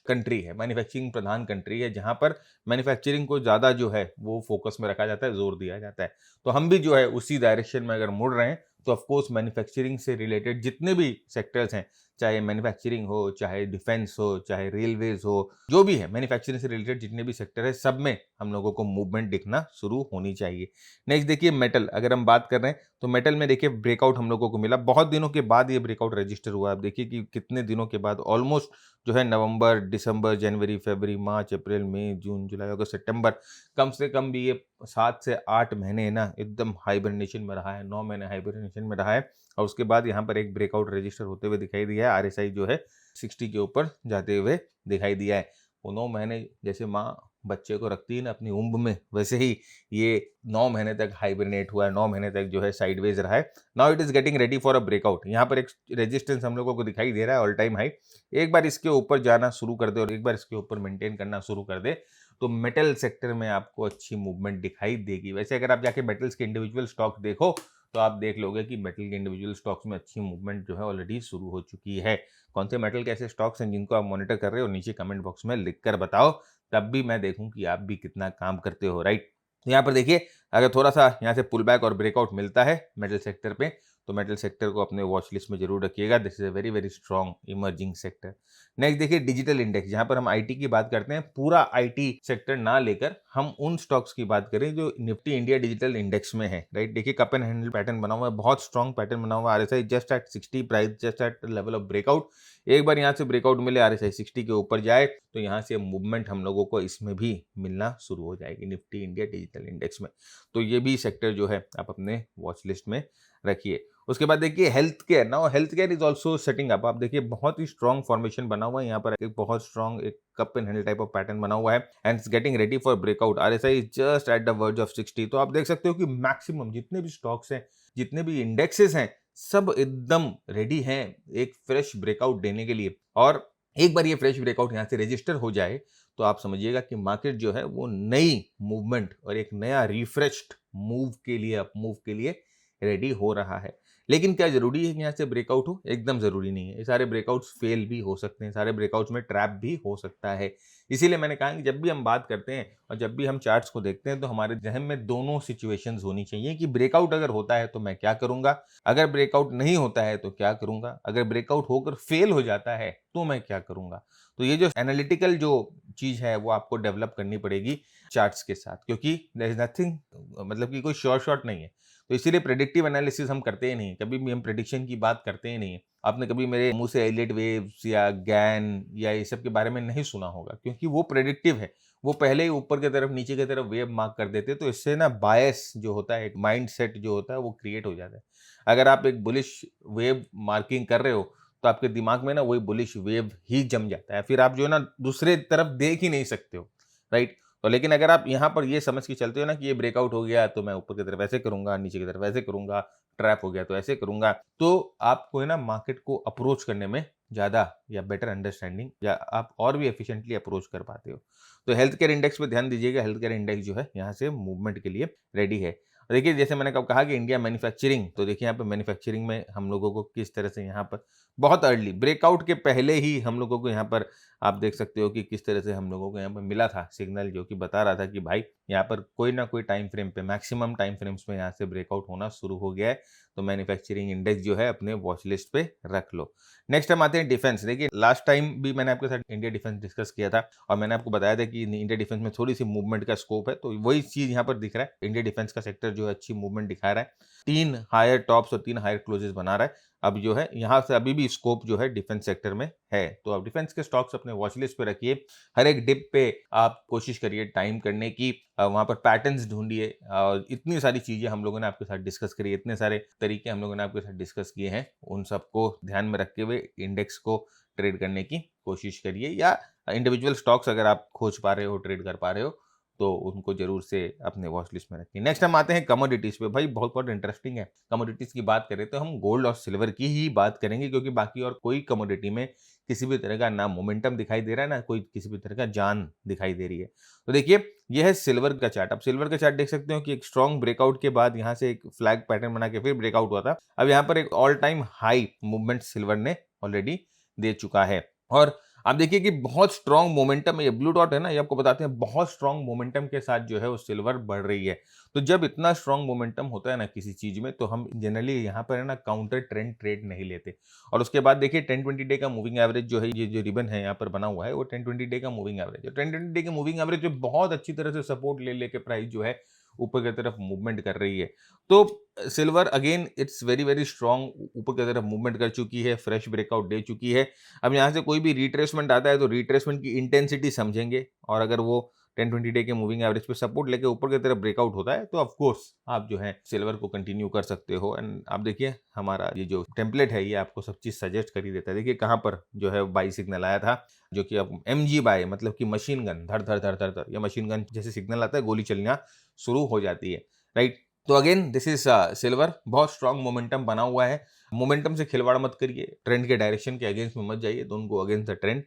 S1: कंट्री है, मैन्युफैक्चरिंग प्रधान कंट्री है, जहां पर मैन्युफैक्चरिंग को ज्यादा जो है वो फोकस में रखा जाता है, जोर दिया जाता है। तो हम भी जो है उसी डायरेक्शन में अगर मुड़ रहे हैं, तो ऑफ कोर्स मैन्युफैक्चरिंग से रिलेटेड जितने भी सेक्टर्स हैं, चाहे मैन्युफैक्चरिंग हो, चाहे डिफेंस हो, चाहे रेलवेज हो, जो भी है मैन्युफैक्चरिंग से रिलेटेड जितने भी सेक्टर है, सब में हम लोगों को मूवमेंट दिखना शुरू होनी चाहिए। नेक्स्ट देखिए मेटल, अगर हम बात कर रहे हैं तो मेटल में देखिए ब्रेकआउट हम लोगों को मिला, बहुत दिनों के बाद ये ब्रेकआउट रजिस्टर हुआ। आप देखिए कि कितने दिनों के बाद, ऑलमोस्ट जो है नवंबर, दिसंबर, जनवरी, फरवरी, मार्च, अप्रैल, मई, जून, जुलाई, अगस्त, सितंबर, कम से कम भी ये 7 से 8 महीने ना एकदम हाइबरनेशन में रहा है, 9 महीने हाइबरनेशन में रहा है। और उसके बाद यहाँ पर एक ब्रेकआउट रजिस्टर होते हुए दिखाई दिया है, आरएसआई जो है 60 के ऊपर जाते हुए दिखाई दिया है। वो 9 महीने जैसे माँ बच्चे को रखती है ना अपनी उम्र में, वैसे ही ये 9 महीने तक हाइबरनेट हुआ है, 9 महीने तक जो है साइडवेज रहा है। Now it is getting ready for a breakout. यहाँ पर एक रेजिस्टेंस हम लोगों को दिखाई दे रहा है, ऑल टाइम हाई। एक बार इसके ऊपर जाना शुरू कर दे और एक बार इसके ऊपर मेंटेन करना शुरू कर दे, तो मेटल सेक्टर में आपको अच्छी मूवमेंट दिखाई देगी। वैसे अगर आप जाके मेटल्स के इंडिविजुअल स्टॉक देखो, तो आप देख लोगे कि मेटल के इंडिविजुअल स्टॉक्स में अच्छी मूवमेंट जो है ऑलरेडी शुरू हो चुकी है। कौन से मेटल के ऐसे स्टॉक्स हैं जिनको आप मॉनिटर कर रहे हो, नीचे कमेंट बॉक्स में लिख कर बताओ, तब भी मैं देखूं कि आप भी कितना काम करते हो। राइट, तो यहाँ पर देखिए अगर थोड़ा सा यहाँ से पुल बैक और ब्रेकआउट मिलता है मेटल सेक्टर पे, तो मेटल सेक्टर को अपने वॉच लिस्ट में जरूर रखिएगा। This is a very very strong emerging sector. Next देखिए डिजिटल इंडेक्स, जहां पर हम आईटी की बात करते हैं, पूरा आईटी सेक्टर ना लेकर हम उन स्टॉक्स की बात करें जो निफ्टी इंडिया डिजिटल इंडेक्स में है, राइट। देखिए कप एंड हैंडल पैटर्न बना हुआ है, बहुत स्ट्रॉन्ग पैटर्न बना हुआ है। RSI just at 60, price just at level of breakout. एक बार यहाँ से ब्रेकआउट मिले, आरएसआई 60 के ऊपर जाए, तो यहाँ से मूवमेंट हम लोगों को इसमें भी मिलना शुरू हो जाएगी निफ्टी इंडिया डिजिटल इंडेक्स में। तो ये भी सेक्टर जो है आप अपने वॉच लिस्ट में रखिए। उसके बाद देखिए health care, now health care is also setting up. आप देखिए बहुत ही स्ट्रॉन्ग फॉर्मेशन बना हुआ है, यहाँ पर एक बहुत स्ट्रॉन्ग एक cup and handle type of pattern बना हुआ है and it's getting ready for breakout. RSI is just at the verge of 60। तो आप देख सकते हो कि मैक्सिमम जितने भी स्टॉक्स हैं, जितने भी इंडेक्सेस हैं, सब एकदम रेडी हैं एक फ्रेश ब्रेकआउट देने के लिए। और एक बार ये फ्रेश ब्रेकआउट यहाँ से रजिस्टर हो जाए तो आप समझिएगा कि मार्केट जो है वो नई मूवमेंट और एक नया रिफ्रेश्ड मूव के लिए, अप मूव के लिए रेडी हो रहा है। लेकिन क्या जरूरी है कि यहाँ से ब्रेकआउट हो? एकदम जरूरी नहीं है। ये सारे ब्रेकआउट्स फेल भी हो सकते हैं, सारे ब्रेकआउट्स में ट्रैप भी हो सकता है। इसीलिए मैंने कहा कि जब भी हम बात करते हैं और जब भी हम चार्ट्स को देखते हैं तो हमारे जहन में दोनों सिचुएशंस होनी चाहिए कि ब्रेकआउट अगर होता है तो मैं क्या करूंगा, अगर ब्रेकआउट नहीं होता है तो क्या करूंगा, अगर ब्रेकआउट होकर फेल हो जाता है तो मैं क्या करूंगा। तो ये जो एनालिटिकल जो चीज है वो आपको डेवलप करनी पड़ेगी चार्ट्स के साथ, क्योंकि देयर इज नथिंग, मतलब कि कोई श्योर शॉट नहीं है। तो इसीलिए प्रेडिक्टिव एनालिसिस हम करते ही नहीं, कभी भी हम प्रेडिक्शन की बात करते ही नहीं। आपने कभी मेरे मुंह से एलियट वेव्स या गैन या ये सब के बारे में नहीं सुना होगा, क्योंकि वो प्रेडिक्टिव है। वो पहले ही ऊपर की तरफ नीचे की तरफ वेव मार्क कर देते, तो इससे ना बायस जो होता है, एक माइंड सेट जो होता है वो क्रिएट हो जाता है। अगर आप एक बुलिश वेव मार्किंग कर रहे हो तो आपके दिमाग में ना वही बुलिश वेव ही जम जाता है, फिर आप जो है ना दूसरे तरफ देख ही नहीं सकते हो, राइट। तो लेकिन अगर आप यहाँ पर ये समझ के चलते हो ना कि ये ब्रेकआउट हो गया तो मैं ऊपर की तरफ ऐसे करूंगा, नीचे की तरफ ऐसे करूंगा, ट्रैप हो गया तो ऐसे करूंगा, तो आपको है ना मार्केट को अप्रोच करने में ज्यादा या बेटर अंडरस्टैंडिंग, या आप और भी एफिशिएंटली अप्रोच कर पाते हो। तो हेल्थ केयर इंडेक्स पे ध्यान दीजिएगा। हेल्थ केयर इंडेक्स जो है यहाँ से मूवमेंट के लिए रेडी है। देखिए जैसे मैंने कब कहा कि इंडिया मैन्युफैक्चरिंग, तो देखिए यहाँ पे मैन्युफैक्चरिंग में हम लोगों को किस तरह से यहाँ पर बहुत अर्ली ब्रेकआउट के पहले ही हम लोगों को यहाँ पर आप देख सकते हो कि किस तरह से हम लोगों को यहाँ पर मिला था सिग्नल, जो कि बता रहा था कि भाई यहाँ पर कोई ना कोई टाइम फ्रेम पे, मैक्सिमम टाइम फ्रेम्स में यहाँ से ब्रेकआउट होना शुरू हो गया है। तो मैन्युफैक्चरिंग इंडेक्स जो है अपने वॉच लिस्ट पे रख लो। नेक्स्ट हम आते हैं डिफेंस। देखिए लास्ट टाइम भी मैंने आपके साथ इंडिया डिफेंस डिस्कस किया था और मैंने आपको बताया था कि इंडिया डिफेंस में थोड़ी सी मूवमेंट का स्कोप है, तो वही चीज यहाँ पर दिख रहा है। इंडिया डिफेंस का सेक्टर जो है अच्छी मूवमेंट दिखा रहा है, 3 हायर टॉप्स और 3 हायर क्लोजेस बना रहा है। अब जो है यहाँ से अभी भी स्कोप जो है डिफेंस सेक्टर में है, तो आप डिफेंस के स्टॉक्स अपने वॉच लिस्ट पे रखिए। हर एक डिप पे आप कोशिश करिए टाइम करने की, वहां पर पैटर्न्स ढूंढिए। और इतनी सारी चीजें हम लोगों ने आपके साथ डिस्कस करी, इतने सारे तरीके हम लोगों ने आपके साथ डिस्कस किए हैं, उन सबको ध्यान में रखते हुए इंडेक्स को ट्रेड करने की कोशिश करिए, या इंडिविजुअल स्टॉक्स अगर आप खोज पा रहे हो, ट्रेड कर पा रहे हो, तो उनको जरूर से अपने वॉच लिस्ट में रखिए। नेक्स्ट हम आते हैं कमोडिटीज पे। भाई बहुत बहुत इंटरेस्टिंग है। कमोडिटीज की बात करें तो हम गोल्ड और सिल्वर की ही बात करेंगे, क्योंकि बाकी और कोई कमोडिटी में किसी भी तरह का ना मोमेंटम दिखाई दे रहा है, ना कोई किसी भी तरह का जान दिखाई दे रही है। तो देखिए यह है सिल्वर का चार्ट। अब सिल्वर का चार्ट देख सकते हो कि एक स्ट्रॉन्ग ब्रेकआउट के बाद यहाँ से एक फ्लैग पैटर्न बना के फिर ब्रेकआउट हुआ था। अब यहाँ पर एक all time high movement silver ने ऑलरेडी दे चुका है। और आप देखिए कि बहुत स्ट्रॉन्ग मोमेंटम है, ये ब्लू डॉट है ना, ये आपको बताते हैं बहुत स्ट्रॉन्ग मोमेंटम के साथ जो है वो सिल्वर बढ़ रही है। तो जब इतना स्ट्रॉन्ग मोमेंटम होता है ना किसी चीज में, तो हम जनरली यहाँ पर है ना काउंटर ट्रेंड ट्रेड नहीं लेते। और उसके बाद देखिए 10-20 डे का मूविंग एवरेज जो है, ये जो रिबन है यहाँ पर बना हुआ है, वो 10-20 डे का मूविंग एवरेज है। 10-20 डे के मूविंग एवरेज जो बहुत अच्छी तरह से सपोर्ट ले लेके प्राइस जो है ऊपर की तरफ मूवमेंट कर रही है। तो silver again it's very very strong, ऊपर की तरफ मूवमेंट कर चुकी है, फ्रेश ब्रेकआउट दे चुकी है। अब यहाँ से कोई भी रिट्रेसमेंट आता है तो रिट्रेसमेंट की इंटेंसिटी समझेंगे, और अगर वो 10-20 डे के मूविंग एवरेज पे सपोर्ट लेके ऊपर की तरफ ब्रेकआउट होता है तो ऑफ कोर्स आप जो है सिल्वर को कंटिन्यू कर सकते हो। एंड आप देखिए हमारा ये जो टेम्पलेट है ये आपको सब चीज सजेस्ट कर ही देता है। देखिए कहाँ पर जो है बाई सिग्नल आया था, जो कि अब MG बाय, मतलब कि मशीन गन, धड़ धड़ धड़ धड़ धड़, या मशीन गन जैसे सिग्नल आता है गोली चलना शुरू हो जाती है, राइट। तो अगेन दिस इज सिल्वर, बहुत स्ट्रॉन्ग मोमेंटम बना हुआ है। मोमेंटम से खिलवाड़ मत करिए, ट्रेंड के डायरेक्शन के अगेंस्ट में मत जाइए, दोनों को अगेंस्ट द ट्रेंड।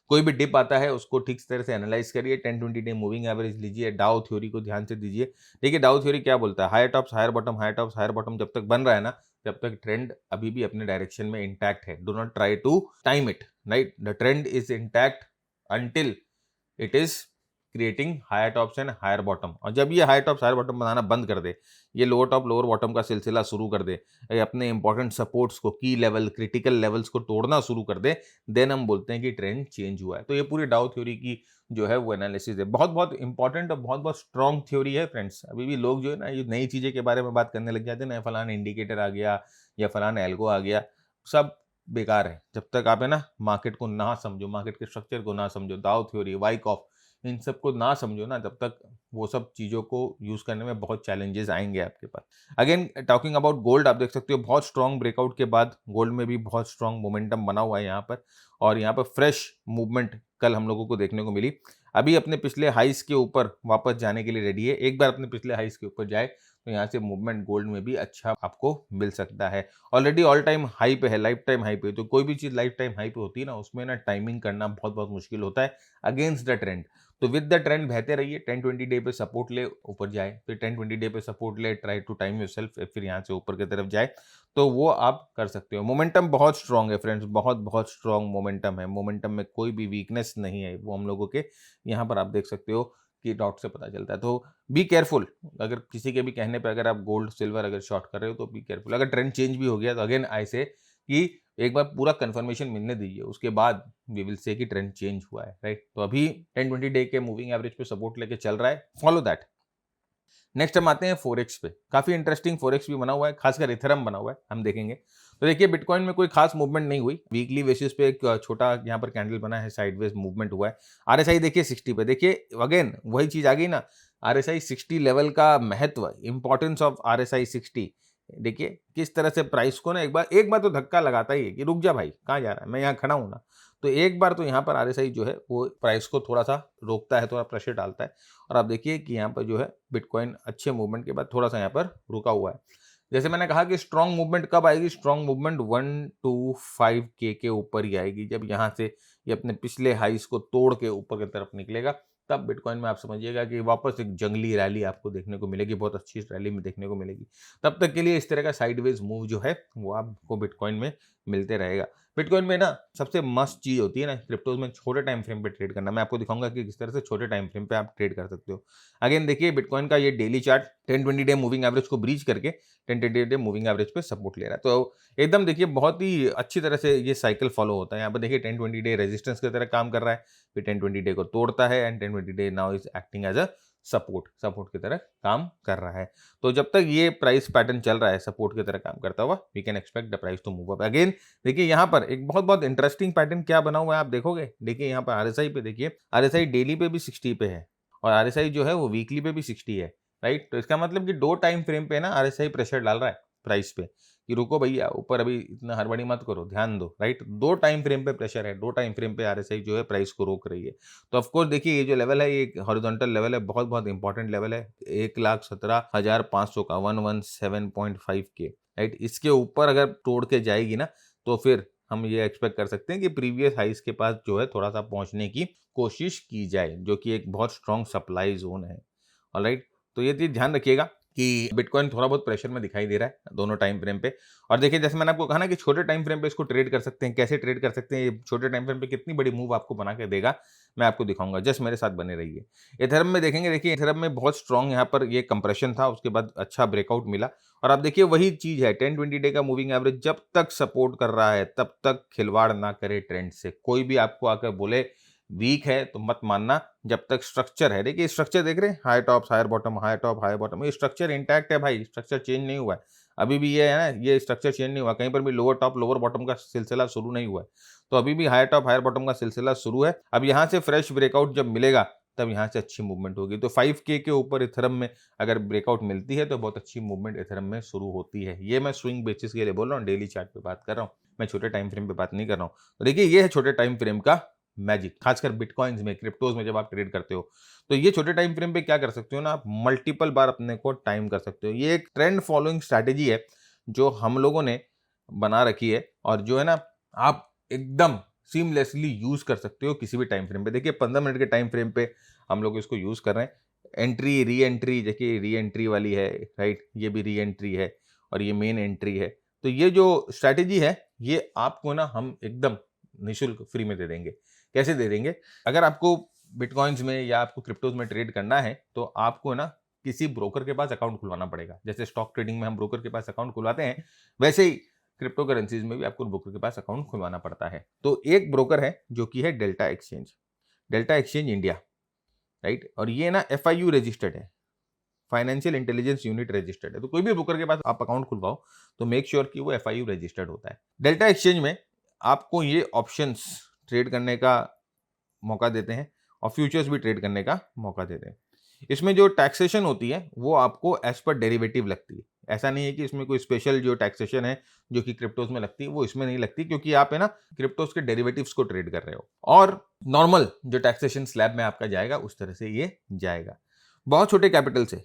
S1: कोई भी डिप आता है उसको ठीक तरह से एनालाइज करिए, 10-20 डे मूविंग एवरेज लीजिए, डाउ थ्योरी को ध्यान से दीजिए। देखिए डाउ थ्योरी क्या बोलता है, higher tops higher bottom, higher tops higher bottom जब तक बन रहा है ना, जब तक ट्रेंड अभी भी अपने डायरेक्शन में इंटैक्ट है। Do not try to time it, right. The trend is intact until it is creating higher tops and higher bottom. और जब ये हायर टॉप्स हायर बॉटम बनाना बंद कर दे, ये लोअर टॉप लोअर बॉटम का सिलसिला शुरू कर दे, ये अपने इंपॉर्टेंट सपोर्ट्स को, की लेवल, क्रिटिकल लेवल्स को तोड़ना शुरू कर दे, देन हम बोलते हैं कि ट्रेंड चेंज हुआ है। तो ये पूरी डाउ थ्योरी की जो है वो एनालिसिस है, बहुत बहुत इंपॉर्टेंट और बहुत बहुत स्ट्रॉन्ग थ्योरी है फ्रेंड्स। अभी भी लोग जो है ना ये नई चीज़ें के बारे में बात करने लग जाते हैं ना, फलाना इंडिकेटर आ गया या फलाना एल्गो आ गया, सब बेकार है। जब तक आप है ना मार्केट को ना समझो, मार्केट के स्ट्रक्चर को ना समझो, दाव थ्योरी, वाइकॉफ, इन सब को ना समझो ना, तब तक वो सब चीज़ों को यूज़ करने में बहुत चैलेंजेस आएंगे आपके पास। अगेन टॉकिंग अबाउट गोल्ड, आप देख सकते हो बहुत स्ट्रॉन्ग ब्रेकआउट के बाद गोल्ड में भी बहुत स्ट्रॉन्ग मोमेंटम बना हुआ है यहाँ पर, और यहाँ पर फ्रेश मूवमेंट कल हम लोगों को देखने को मिली। अभी अपने पिछले हाइस के ऊपर वापस जाने के लिए रेडी है। एक बार अपने पिछले हाइस के ऊपर जाए तो यहाँ से मूवमेंट गोल्ड में भी अच्छा आपको मिल सकता है। ऑलरेडी ऑल टाइम हाई पे है, लाइफ टाइम हाई पे। तो कोई भी चीज़ लाइफ टाइम हाई पे होती है ना, उसमें ना टाइमिंग करना बहुत बहुत मुश्किल होता है अगेंस्ट द ट्रेंड। तो विद द ट्रेंड बहते रहिए, 10-20 डे पे सपोर्ट ले ऊपर जाए, फिर 10-20 डे पे सपोर्ट ले, ट्राई टू टाइम योरसेल्फ, फिर यहाँ से ऊपर की तरफ जाए, तो वो आप कर सकते हो। मोमेंटम बहुत स्ट्रांग है फ्रेंड्स, बहुत बहुत स्ट्रांग मोमेंटम है। मोमेंटम में कोई भी वीकनेस नहीं है, वो हम लोगों के यहाँ पर आप देख सकते हो कि डॉट से पता चलता है। तो बी केयरफुल, अगर किसी के भी कहने पे अगर आप गोल्ड सिल्वर अगर शॉर्ट कर रहे हो तो बी केयरफुल। अगर ट्रेंड चेंज भी हो गया तो अगेन ऐसे कि एक बार पूरा कंफर्मेशन मिलने दीजिए, उसके बाद वी विल से कि ट्रेंड चेंज हुआ है, राइट। तो अभी 10-20 डे के मूविंग एवरेज पे सपोर्ट लेके चल रहा है, फॉलो दैट। नेक्स्ट हम आते हैं फोरेक्स पे। काफी इंटरेस्टिंग फोरेक्स भी बना हुआ है, खासकर इथेरम बना हुआ है, हम देखेंगे। तो देखिए बिटकॉइन में कोई खास मूवमेंट नहीं हुई, वीकली बेसिस पे एक छोटा यहाँ पर कैंडल बना है, साइडवेज मूवमेंट हुआ है। आरएसआई देखिए 60 पे, देखिए अगेन वही चीज आ गई ना, आरएसआई 60 लेवल का महत्व, इंपॉर्टेंस ऑफ आरएसआई 60। देखिए किस तरह से प्राइस को ना एक बार तो धक्का लगाता ही है कि रुक जा भाई, कहाँ जा रहा है, मैं यहाँ खड़ा हूँ ना। तो एक बार तो यहाँ पर आरएसआई जो है वो प्राइस को थोड़ा सा रोकता है, थोड़ा प्रेशर डालता है। और आप देखिए कि यहाँ पर जो है बिटकॉइन अच्छे मूवमेंट के बाद थोड़ा सा यहाँ पर रुका हुआ है। जैसे मैंने कहा कि स्ट्रॉन्ग मूवमेंट कब आएगी, स्ट्रॉन्ग मूवमेंट 125K के ऊपर ही आएगी, जब यहाँ से ये अपने पिछले हाइस को तोड़ के ऊपर की तरफ निकलेगा, तब बिटकॉइन में आप समझिएगा कि वापस एक जंगली रैली आपको देखने को मिलेगी, बहुत अच्छी रैली में देखने को मिलेगी। तब तक के लिए इस तरह का साइडवेज मूव जो है वो आपको बिटकॉइन में मिलते रहेगा। बिटकॉइन में ना सबसे मस्त चीज होती है ना क्रिप्टोज में, छोटे टाइम फ्रेम पे ट्रेड करना। मैं आपको दिखाऊंगा कि किस तरह से छोटे टाइम फ्रेम पे आप ट्रेड कर सकते हो। अगेन देखिए बिटकॉइन का ये daily chart 10-20 day moving average को ब्रीच करके 10-20 डे मूविंग एवरेज पे सपोर्ट ले रहा है। तो एकदम देखिए बहुत ही अच्छी तरह से ये साइकिल फॉलो होता है। यहाँ पर देखिए 10-20 डे रेजिस्टेंस की तरह काम कर रहा है, फिर 10-20 डे को तोड़ता है, and 10-20 day now is acting as a support की तरह काम कर रहा है। तो जब तक ये प्राइस पैटर्न चल रहा है सपोर्ट की तरह काम करता हुआ, we can expect the price to move up again. देखिए यहाँ पर एक बहुत बहुत इंटरेस्टिंग पैटर्न क्या बना हुआ है आप देखोगे। देखिए यहाँ पर आरएसआई पे देखिए, आरएसआई डेली पे भी 60 पे है, और आरएसआई जो है वो वीकली पे भी 60 है, राइट। तो इसका मतलब कि दो टाइम फ्रेम पे ना आरएसआई प्रेशर डाल रहा है प्राइस पे कि रुको भैया, ऊपर अभी इतना हड़बड़ी मत करो, ध्यान दो, राइट। दो टाइम फ्रेम पे प्रेशर है, दो टाइम फ्रेम पे आरएसआई जो है प्राइस को रोक रही है। तो ऑफकोर्स देखिए ये जो लेवल है ये हॉरिजॉन्टल लेवल है, बहुत बहुत इंपॉर्टेंट लेवल है, 1,17,500 का 117.5K, राइट। इसके ऊपर अगर तोड़ के जाएगी ना तो फिर हम ये एक्सपेक्ट कर सकते हैं कि प्रीवियस हाइस के पास जो है थोड़ा सा पहुंचने की कोशिश की जाए, जो कि एक बहुत स्ट्रॉन्ग सप्लाई जोन है। ऑलराइट, तो ये चीज ध्यान रखिएगा कि बिटकॉइन थोड़ा बहुत प्रेशर में दिखाई दे रहा है दोनों टाइम फ्रेम पे। और देखिए जैसे मैंने आपको कहा ना कि छोटे टाइम फ्रेम पे इसको ट्रेड कर सकते हैं। कैसे ट्रेड कर सकते हैं, ये छोटे टाइम फ्रेम पे कितनी बड़ी मूव आपको बना के देगा, मैं आपको दिखाऊंगा, जस्ट मेरे साथ बने रहिए। इथेरियम में देखेंगे, देखिए इथेरियम में बहुत स्ट्रॉन्ग यहाँ पर ये कंप्रेशन था, उसके बाद अच्छा ब्रेकआउट मिला। और आप देखिए वही चीज है, 10-20 डे का मूविंग एवरेज जब तक सपोर्ट कर रहा है तब तक खिलवाड़ ना करे ट्रेंड से। कोई भी आपको आकर बोले वीक है तो मत मानना, जब तक स्ट्रक्चर है। देखिए स्ट्रक्चर देख रहे हैं, high tops higher bottom, high top high bottom, ये स्ट्रक्चर इंटैक्ट है भाई, स्ट्रक्चर चेंज नहीं हुआ है। अभी भी ये है ना, ये स्ट्रक्चर चेंज नहीं हुआ, कहीं पर भी लोअर टॉप लोअर बॉटम का सिलसिला शुरू नहीं हुआ है। तो अभी भी हायर टॉप हायर बॉटम का सिलसिला शुरू है। अब यहाँ से फ्रेश ब्रेकआउट जब मिलेगा तब यहाँ से अच्छी मूवमेंट होगी। तो 5K के ऊपर इथेरियम में अगर ब्रेकआउट मिलती है तो बहुत अच्छी मूवमेंट इथेरियम में शुरू होती है। ये मैं स्विंग बेसिस के लिए बोल रहा हूँ, डेली चार्ट पे बात कर रहा हूँ, मैं छोटे टाइम फ्रेम पे बात नहीं कर रहा हूँ। तो देखिए ये है छोटे टाइम फ्रेम का मैजिक, खासकर बिटकॉइंस में, क्रिप्टोज में जब आप ट्रेड करते हो तो ये छोटे टाइम फ्रेम पे क्या कर सकते हो ना, आप मल्टीपल बार अपने को टाइम कर सकते हो। ये एक ट्रेंड फॉलोइंग स्ट्रैटेजी है जो हम लोगों ने बना रखी है, और जो है ना आप एकदम सीमलेसली यूज कर सकते हो किसी भी टाइम फ्रेम पे। देखिए 15 मिनट के टाइम फ्रेम पे हम लोग इसको यूज कर रहे हैं। एंट्री री एंट्री, देखिए री एंट्री वाली है, राइट, ये भी री एंट्री है और ये मेन एंट्री है। तो ये जो स्ट्रैटेजी है ये आपको ना हम एकदम निशुल्क फ्री में दे देंगे। कैसे दे देंगे, अगर आपको बिटकॉइंस में या आपको क्रिप्टोज में ट्रेड करना है तो आपको ना किसी ब्रोकर के पास अकाउंट खुलवाना पड़ेगा। जैसे स्टॉक ट्रेडिंग में हम ब्रोकर के पास अकाउंट खुलवाते हैं, वैसे ही क्रिप्टो करेंसीज में भी आपको ब्रोकर के पास अकाउंट खुलवाना पड़ता है। तो एक ब्रोकर है जो कि है डेल्टा एक्सचेंज इंडिया, राइट। और ये ना FIU रजिस्टर्ड है, फाइनेंशियल इंटेलिजेंस यूनिट रजिस्टर्ड है। तो कोई भी ब्रोकर के पास आप अकाउंट खुलवाओ तो मेक श्योर कि वो FIU रजिस्टर्ड होता है। डेल्टा एक्सचेंज में आपको ये ऑप्शंस ट्रेड करने का मौका देते हैं और फ्यूचर्स भी ट्रेड करने का मौका देते हैं। इसमें जो टैक्सेशन होती है वो आपको एज पर डेरिवेटिव लगती है। ऐसा नहीं है कि इसमें कोई स्पेशल जो टैक्सेशन है जो कि क्रिप्टोज में लगती है वो इसमें नहीं लगती, क्योंकि आप है ना क्रिप्टोज के डेरिवेटिव्स को ट्रेड कर रहे हो। और नॉर्मल जो टैक्सेशन स्लैब में आपका जाएगा उस तरह से ये जाएगा। बहुत छोटे कैपिटल से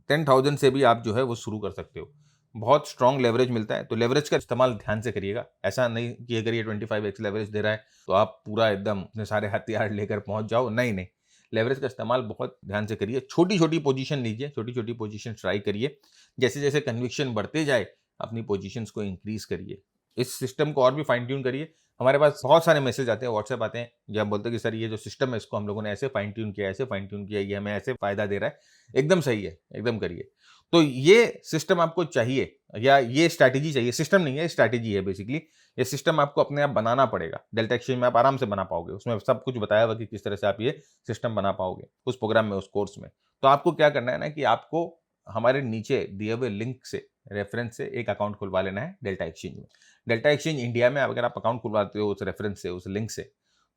S1: 10,000 से भी आप जो है वो शुरू कर सकते हो। बहुत स्ट्रॉन्ग लेवरेज मिलता है, तो लेवरेज का इस्तेमाल ध्यान से करिएगा। ऐसा नहीं कि अगर ये 25x लेवरेज दे रहा है तो आप पूरा एकदम अपने सारे हथियार लेकर पहुंच जाओ, नहीं नहीं। लेवरेज का इस्तेमाल बहुत ध्यान से करिए, छोटी छोटी पोजीशन लीजिए, छोटी छोटी पोजीशन ट्राई करिए। जैसे जैसे कन्विक्शन बढ़ते जाए अपनी पोजीशंस को इंक्रीज करिए, इस सिस्टम को और भी फाइन ट्यून करिए। हमारे पास बहुत सारे मैसेज आते हैं, व्हाट्सएप आते हैं, जब बोलते हैं कि सर ये जो सिस्टम है इसको हम लोगों ने ऐसे फाइन ट्यून किया, ऐसे फाइन ट्यून किया, ये हमें ऐसे फायदा दे रहा है। एकदम सही है, एकदम करिए। तो ये सिस्टम आपको चाहिए या ये स्ट्रैटेजी चाहिए, सिस्टम नहीं है स्ट्रैटेजी है बेसिकली। ये सिस्टम आपको अपने आप बनाना पड़ेगा। डेल्टा एक्सचेंज में आप आराम से बना पाओगे, उसमें सब कुछ बताया हुआ कि किस तरह से आप ये सिस्टम बना पाओगे उस प्रोग्राम में, उस कोर्स में। तो आपको क्या करना है ना कि आपको हमारे नीचे दिए हुए लिंक से, रेफरेंस से एक अकाउंट खुलवा लेना है डेल्टा एक्सचेंज में। डेल्टा एक्सचेंज इंडिया में अगर आप अकाउंट खुलवाते हो उस रेफरेंस से, उस लिंक से,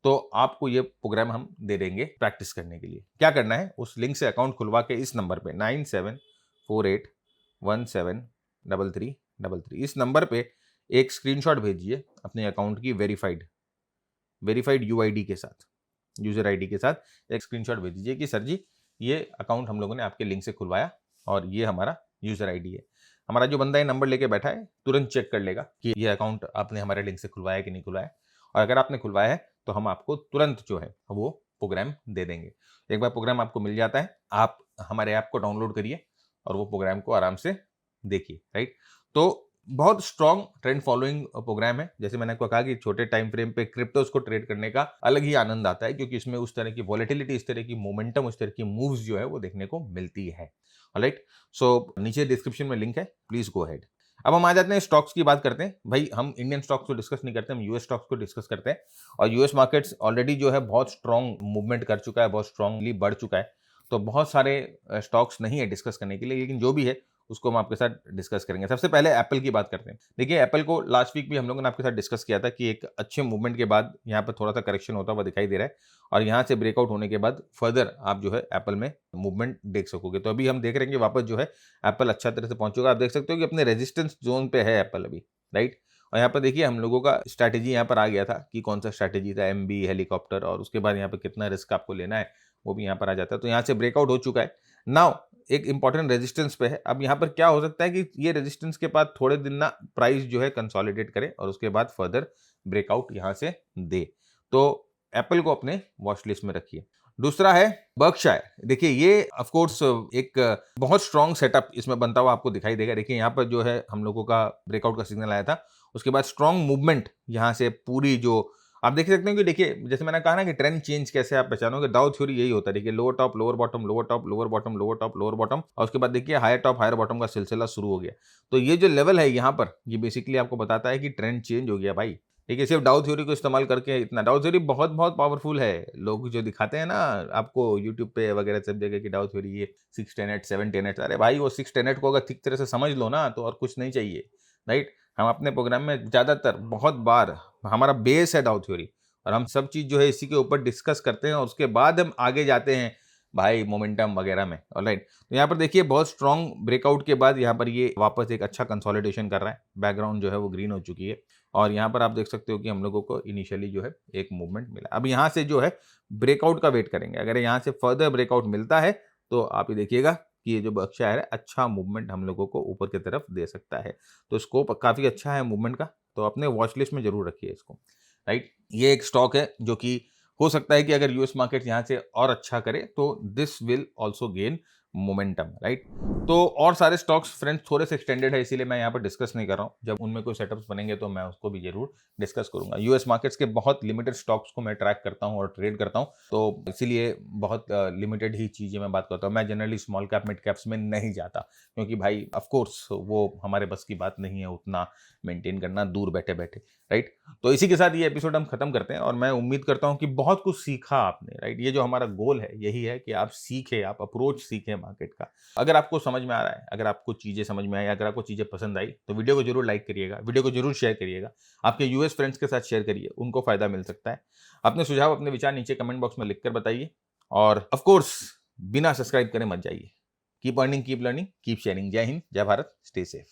S1: तो आपको ये प्रोग्राम हम दे देंगे प्रैक्टिस करने के लिए। क्या करना है, उस लिंक से अकाउंट खुलवा के इस नंबर पे 9748173333 इस नंबर पे एक स्क्रीनशॉट भेजिए अपने अकाउंट की वेरीफाइड UID के साथ, यूजर ID के साथ एक स्क्रीनशॉट भेज दीजिए कि सर जी ये अकाउंट हम लोगों ने आपके लिंक से खुलवाया और ये हमारा यूजर ID है। हमारा जो बंदा ये नंबर लेके बैठा है तुरंत चेक कर लेगा कि ये अकाउंट आपने हमारे लिंक से खुलवाया कि नहीं खुलवाया, और अगर आपने खुलवाया है तो हम आपको तुरंत जो है वो प्रोग्राम दे देंगे। एक बार प्रोग्राम आपको मिल जाता है, आप हमारे ऐप को डाउनलोड करिए और वो प्रोग्राम को आराम से देखिए, राइट। तो बहुत स्ट्रॉन्ग ट्रेंड फॉलोइंग प्रोग्राम है। जैसे मैंने आपको कहा कि छोटे टाइम फ्रेम पे क्रिप्टोज को ट्रेड करने का अलग ही आनंद आता है, क्योंकि इसमें उस तरह की वॉलेटिलिटी, इस तरह की मोमेंटम, उस तरह की मूव्स जो है वो देखने को मिलती है। ऑलराइट, सो नीचे डिस्क्रिप्शन में लिंक है, प्लीज गो अहेड। अब हम आ जाते हैं स्टॉक्स की बात करते हैं। भाई हम इंडियन स्टॉक्स को डिस्कस नहीं करते, हम यूएस स्टॉक्स को डिस्कस करते हैं। और यूएस मार्केट्स ऑलरेडी जो है बहुत स्ट्रॉन्ग मूवमेंट कर चुका है, बहुत स्ट्रांगली बढ़ चुका है। तो बहुत सारे स्टॉक्स नहीं है डिस्कस करने के लिए, लेकिन जो भी है उसको हम आपके साथ डिस्कस करेंगे। सबसे पहले एप्पल की बात करते हैं। देखिए एप्पल को लास्ट वीक भी हम लोगों ने आपके साथ डिस्कस किया था कि एक अच्छे मूवमेंट के बाद यहाँ पर थोड़ा सा करेक्शन होता हुआ दिखाई दे रहा है, और यहाँ से ब्रेकआउट होने के बाद फर्दर आप जो है एप्पल में मूवमेंट देख सकोगे। तो अभी हम देख रहे हैं कि वापस जो है एप्पल अच्छा तरह से पहुंचेगा। आप देख सकते हो कि अपने रेजिस्टेंस जोन पे है एप्पल अभी, राइट। और यहाँ पर देखिए हम लोगों का स्ट्रैटेजी यहाँ पर आ गया था कि कौन सा स्ट्रैटेजी था, MB हेलीकॉप्टर, और उसके बाद यहाँ पर कितना रिस्क आपको लेना है वो भी यहाँ पर आ जाता है। तो यहाँ से ब्रेकआउट हो चुका है। नाउ एक इंपॉर्टेंट रेजिस्टेंस पे है। अब यहाँ पर क्या हो सकता है कि ये रेजिस्टेंस के बाद थोड़े दिन ना प्राइस जो है कंसोलिडेट करे और उसके बाद फर्दर ब्रेकआउट यहाँ से दे। तो एप्पल को अपने वॉच लिस्ट में रखिए। दूसरा है बर्कशायर। देखिए ये ऑफ कोर्स एक बहुत स्ट्रॉन्ग सेटअप इसमें बनता हुआ आपको दिखाई देगा। देखिए यहाँ पर जो है हम लोगों का ब्रेकआउट का सिग्नल आया था, उसके बाद स्ट्रॉन्ग मूवमेंट यहाँ से पूरी जो आप देख सकते हो कि देखिए जैसे मैंने कहा ना कि ट्रेंड चेंज कैसे आप पहचानोगे, डाउ थ्योरी यही होता है। देखिए lower top lower bottom, lower top lower bottom, lower top lower bottom, और उसके बाद देखिए हायर टॉप हायर बॉटम का सिलसिला शुरू हो गया। तो ये जो लेवल है यहाँ पर, ये बेसिकली आपको बताता है कि ट्रेंड चेंज हो गया भाई। ठीक है, सिर्फ डाउ थ्योरी को इस्तेमाल करके इतना, डाउ थ्योरी बहुत बहुत पावरफुल है। लोग जो दिखाते हैं ना आपको यूट्यूब पे वगैरह सब जगह की डाउ थ्योरी ये 6 10 7 10, अरे भाई वो 6 10 को अगर ठीक तरह से समझ लो ना तो और कुछ नहीं चाहिए, राइट। हम अपने प्रोग्राम में ज़्यादातर बहुत बार हमारा बेस है डाउ थ्योरी, और हम सब चीज़ जो है इसी के ऊपर डिस्कस करते हैं और उसके बाद हम आगे जाते हैं भाई मोमेंटम वगैरह में। ऑलराइट, तो यहाँ पर देखिए बहुत स्ट्रॉन्ग ब्रेकआउट के बाद यहाँ पर ये वापस एक अच्छा कंसोलिडेशन कर रहा है। बैकग्राउंड जो है वो ग्रीन हो चुकी है, और यहाँ पर आप देख सकते हो कि हम लोगों को इनिशियली जो है एक मूवमेंट मिला। अब यहाँ से जो है ब्रेकआउट का वेट करेंगे। अगर यहाँ से फर्दर ब्रेकआउट मिलता है तो आप ये देखिएगा कि ये जो बर्कशायर है अच्छा मूवमेंट हम लोगों को ऊपर की तरफ दे सकता है। तो स्कोप काफ़ी अच्छा है मूवमेंट का, तो अपने वॉच लिस्ट में जरूर रखिए इसको, राइट। ये एक स्टॉक है जो कि हो सकता है कि अगर यूएस मार्केट यहाँ से और अच्छा करे तो this will also gain momentum, right? तो और सारे स्टॉक्स फ्रेंड्स थोड़े से एक्सटेंडेड है, इसीलिए मैं यहाँ पर डिस्कस नहीं कर रहा हूँ। जब उनमें कोई सेटअप्स बनेंगे तो मैं उसको भी जरूर डिस्कस करूंगा। यूएस मार्केट्स के बहुत लिमिटेड स्टॉक्स को मैं ट्रैक करता हूँ और ट्रेड करता हूँ, तो इसीलिए बहुत लिमिटेड ही चीजें मैं बात करता हूँ। मैं generally small cap mid caps में नहीं जाता, क्योंकि भाई ऑफ कोर्स वो हमारे बस की बात नहीं है उतना मेंटेन करना दूर बैठे बैठे, राइट? तो इसी के साथ ये एपिसोड हम खत्म करते हैं और मैं उम्मीद करता हूं कि बहुत कुछ सीखा आपने, राइट? ये जो हमारा गोल है यही है कि आप सीखें, आप अप्रोच सीखें मार्केट का। अगर आपको समझ में आ रहा है, अगर आपको चीजें समझ में आई, अगर आपको चीजें पसंद आई, तो वीडियो को जरूर लाइक करिएगा, वीडियो को जरूर शेयर करिएगा, आपके यूएस फ्रेंड्स के साथ शेयर करिए, उनको फायदा मिल सकता है। अपने सुझाव, अपने विचार नीचे कमेंट बॉक्स में लिखकर बताइए, और ऑफ कोर्स बिना सब्सक्राइब करे मत जाइए। Keep earning, keep learning, keep sharing. जय हिंद, जय भारत, स्टे सेफ।